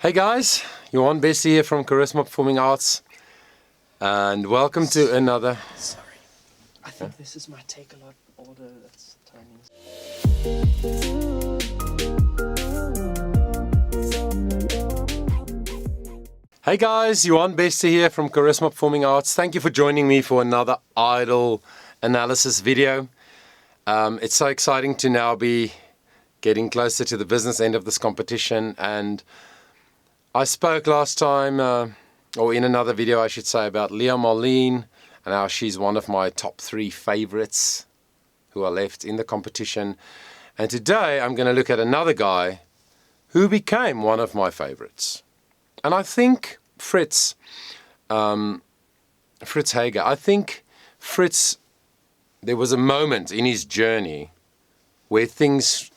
Hey guys, Johan Bessie here from Charisma Performing Arts, and welcome to another... Sorry, I think this is my take a lot order. That's timing. Hey guys, Johan Bessie here from Charisma Performing Arts. Thank you for joining me for another idol analysis video. It's so exciting to now be getting closer to the business end of this competition, and I spoke last time, or in another video I should say, about Leah Marlene and how she's one of my top 3 favorites who are left in the competition. And today I'm going to look at another guy who became one of my favorites. And I think Fritz Hager, I think Fritz, there was a moment in his journey where things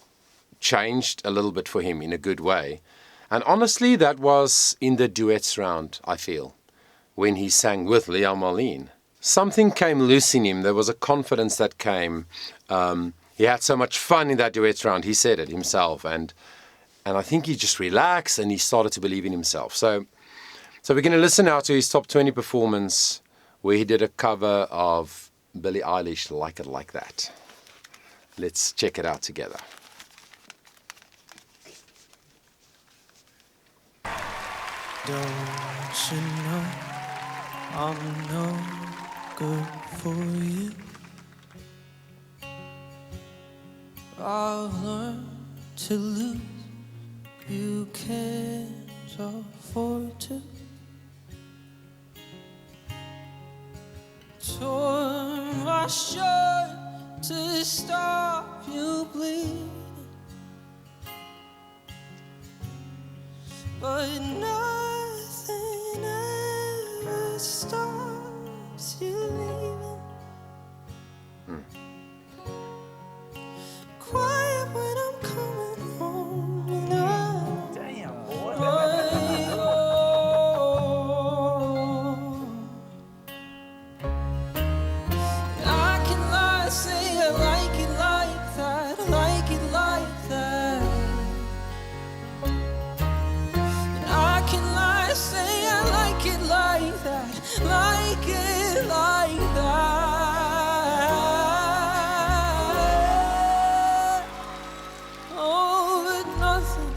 changed a little bit for him in a good way. And honestly, that was in the duets round, I feel, when he sang with Leah Marlene. Something came loose in him. There was a confidence that came. He had so much fun in that duets round. He said it himself. And I think he just relaxed and he started to believe in himself. So we're going to listen now to his top 20 performance where he did a cover of Billie Eilish, Like It Like That. Let's check it out together. Don't you know I'm no good for you? I've learned to lose. You can't afford to. Tore my shirt to stop you bleeding, but nothing ever stops you leaving. Quiet when I'm coming home, you know. Damn, boy. I can lie, say I like it like that, like it like that. I can lie, say I like it like that, like it like that. Oh, but nothing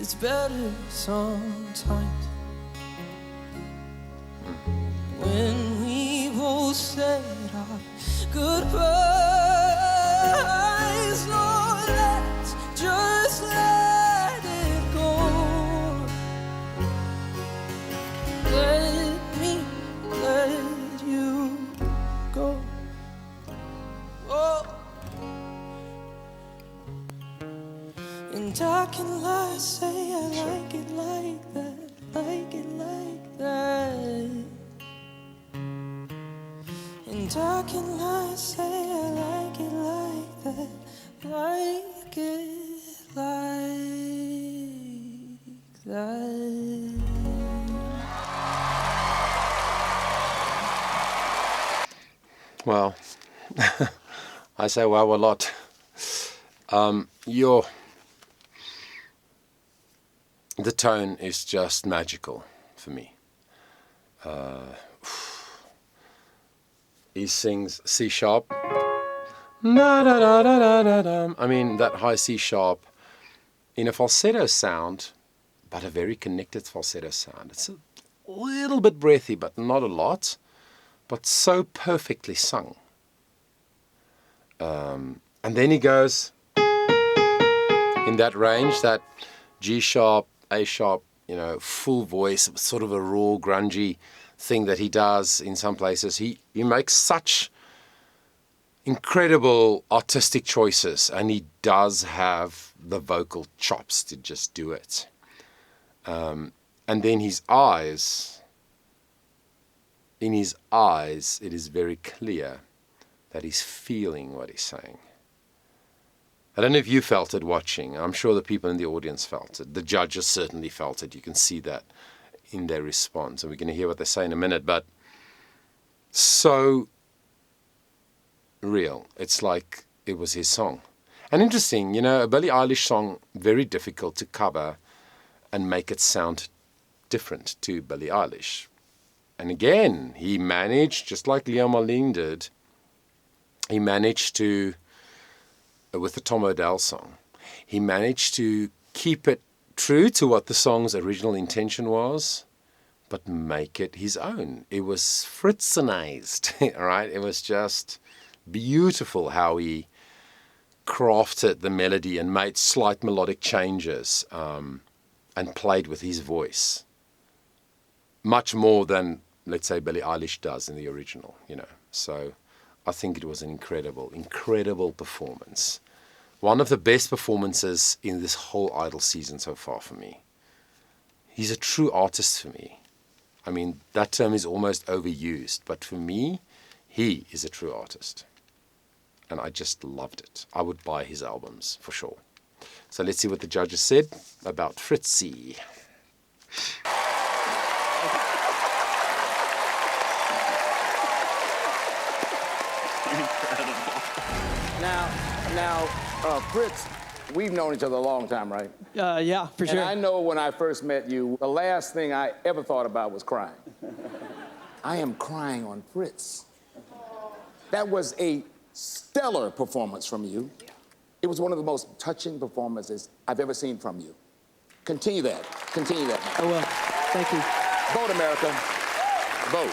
is better sometimes when we both said our goodbyes. Lord, let's just let it go. Let me let you go. Oh. And I can lie, say I like it like that, like it like that. And I can lie, say I like it like that, like it like that. Well, I say wow a lot. The tone is just magical for me. He sings C sharp. I mean, that high C sharp in a falsetto sound, but a very connected falsetto sound. It's a little bit breathy, but not a lot, but so perfectly sung. And then he goes in that range, that G sharp, A sharp, full voice, sort of a raw, grungy thing that he does in some places. He makes such incredible artistic choices, and he does have the vocal chops to just do it. And then his eyes, in his eyes, it is very clear that he's feeling what he's saying. I don't know if you felt it watching. I'm sure the people in the audience felt it. The judges certainly felt it. You can see that in their response. And we're going to hear what they say in a minute. But so real. It's like it was his song. And interesting, a Billie Eilish song, very difficult to cover and make it sound different to Billie Eilish. And again, he managed, just like Liam Marlene did, he managed to, with the Tom Odell song, he managed to keep it true to what the song's original intention was, but make it his own. It was Fritzanized, right? It was just beautiful how he crafted the melody and made slight melodic changes and played with his voice. Much more than, let's say, Billie Eilish does in the original, you know. So I think it was an incredible, incredible performance. One of the best performances in this whole Idol season so far for me. He's a true artist for me. I mean, that term is almost overused, but for me, he is a true artist. And I just loved it. I would buy his albums for sure. So let's see what the judges said about Fritzy. Now, Fritz, we've known each other a long time, right? Yeah, for sure. And I know when I first met you, the last thing I ever thought about was crying. I am crying on Fritz. That was a stellar performance from you. It was one of the most touching performances I've ever seen from you. Continue that. Continue that. I will. Thank you. Vote, America. Vote.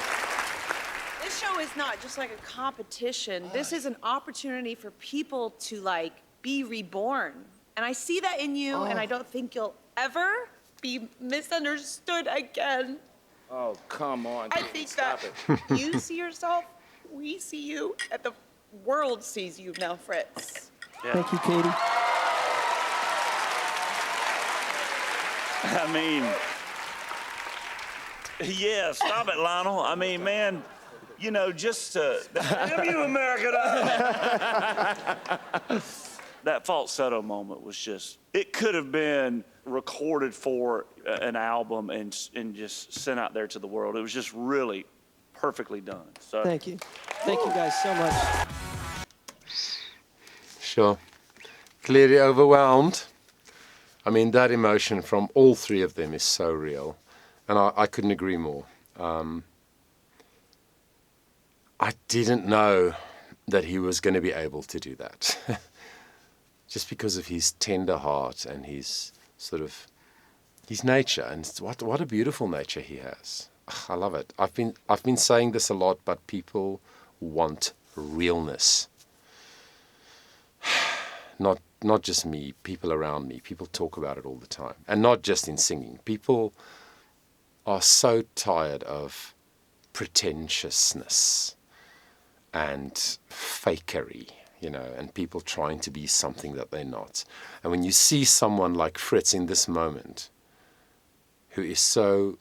This show is not just like a competition. This is an opportunity for people to like be reborn. And I see that in you, and I don't think you'll ever be misunderstood again. Oh, come on. I think that you see yourself, we see you, and the world sees you now, Fritz. Yeah. Thank you, Katie. I mean, yeah, stop it, Lionel. I mean, man, you know, just damn you, America. That falsetto moment was just, it could have been recorded for an album and just sent out there to the world. It was just really perfectly done. So thank you. Thank you guys so much. Sure. Clearly overwhelmed. I mean, that emotion from all three of them is so real. And I couldn't agree more. I didn't know that he was going to be able to do that. Just because of his tender heart and his sort of, his nature. And what a beautiful nature he has. I love it. I've been saying this a lot, but people want realness. Not just me, people around me. People talk about it all the time. And not just in singing. People are so tired of pretentiousness and fakery, you know, and people trying to be something that they're not. And when you see someone like Fritz in this moment, who is so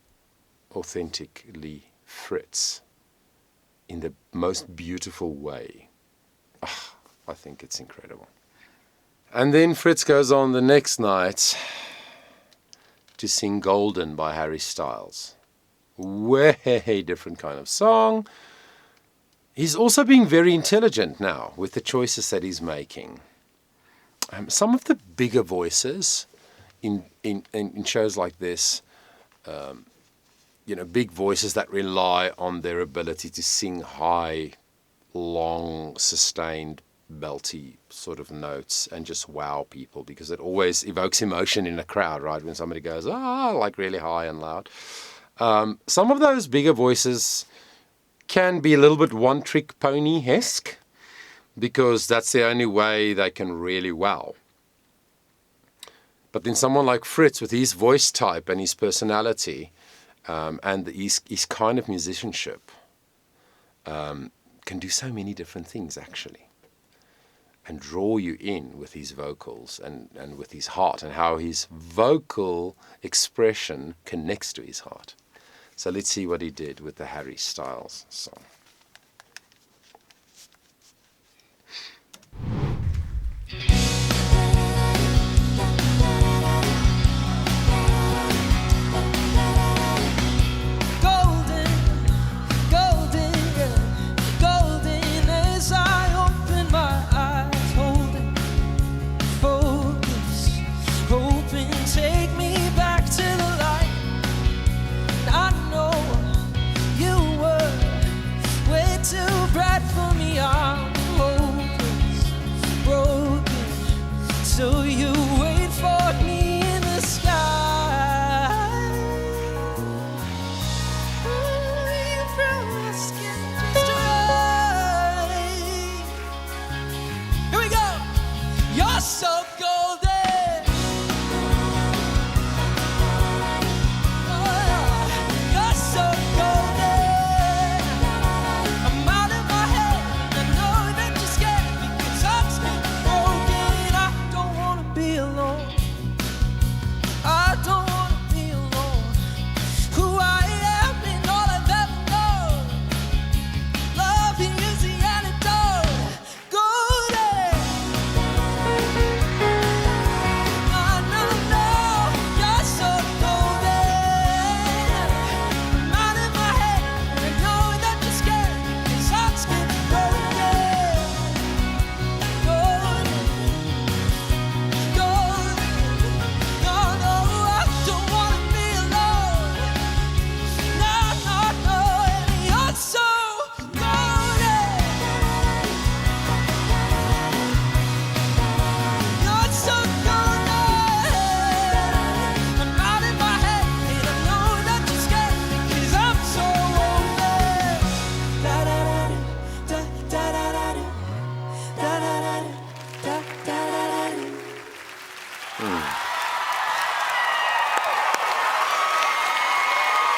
authentically Fritz, in the most beautiful way, I think it's incredible. And then Fritz goes on the next night to sing Golden by Harry Styles. Way different kind of song. He's also being very intelligent now with the choices that he's making. Some of the bigger voices in shows like this, you know, big voices that rely on their ability to sing high, long, sustained, belty sort of notes and just wow people, because it always evokes emotion in a crowd, right? When somebody goes, like really high and loud. Some of those bigger voices can be a little bit one-trick pony-esque, because that's the only way they can really wow. But then someone like Fritz, with his voice type and his personality, and his kind of musicianship, can do so many different things, actually, and draw you in with his vocals and with his heart, and how his vocal expression connects to his heart. So let's see what he did with the Harry Styles song. Take me back to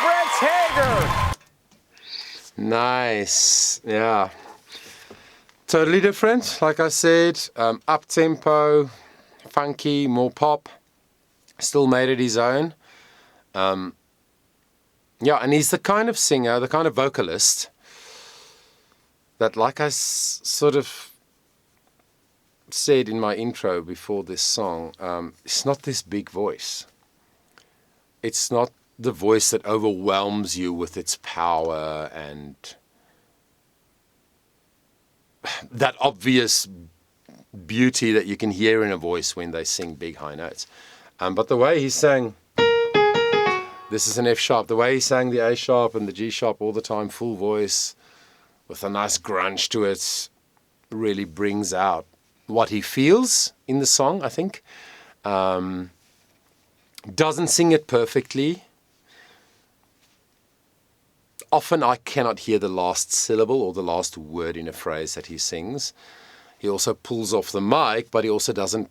Fritz Hager. Nice. Yeah. Totally different, like I said. Up-tempo, funky, more pop. Still made it his own. Yeah, and he's the kind of singer, the kind of vocalist that, like I sort of said in my intro before this song, it's not this big voice. It's not the voice that overwhelms you with its power and that obvious beauty that you can hear in a voice when they sing big high notes. But the way he sang, this is an F sharp, the way he sang the A sharp and the G sharp all the time, full voice, with a nice grunge to it, really brings out what he feels in the song, I think. Doesn't sing it perfectly. Often I cannot hear the last syllable or the last word in a phrase that he sings. He also pulls off the mic, but he also doesn't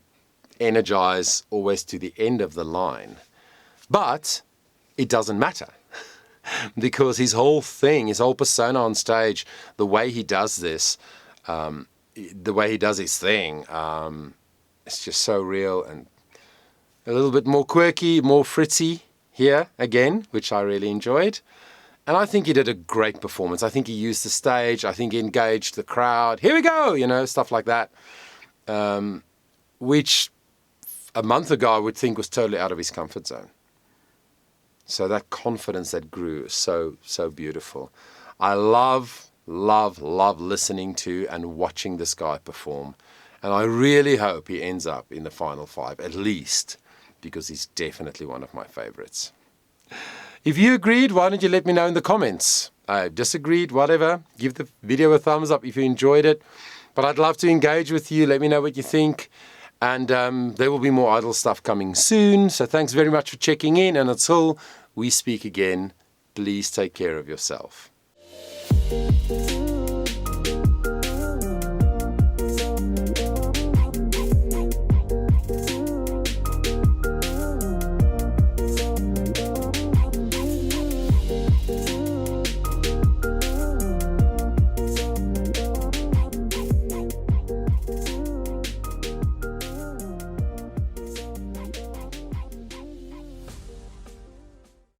energize always to the end of the line. But it doesn't matter because his whole thing, his whole persona on stage, the way he does this, the way he does his thing, it's just so real and a little bit more quirky, more Fritzy here again, which I really enjoyed. And I think he did a great performance. I think he used the stage. I think he engaged the crowd. Here we go, stuff like that, which a month ago I would think was totally out of his comfort zone. So that confidence that grew is so, so beautiful. I love listening to and watching this guy perform. And I really hope he ends up in the final 5, at least, because he's definitely one of my favorites. If you agreed, why don't you let me know in the comments? Disagreed, whatever. Give the video a thumbs up if you enjoyed it. But I'd love to engage with you. Let me know what you think. And there will be more idle stuff coming soon. So thanks very much for checking in. And until we speak again, please take care of yourself.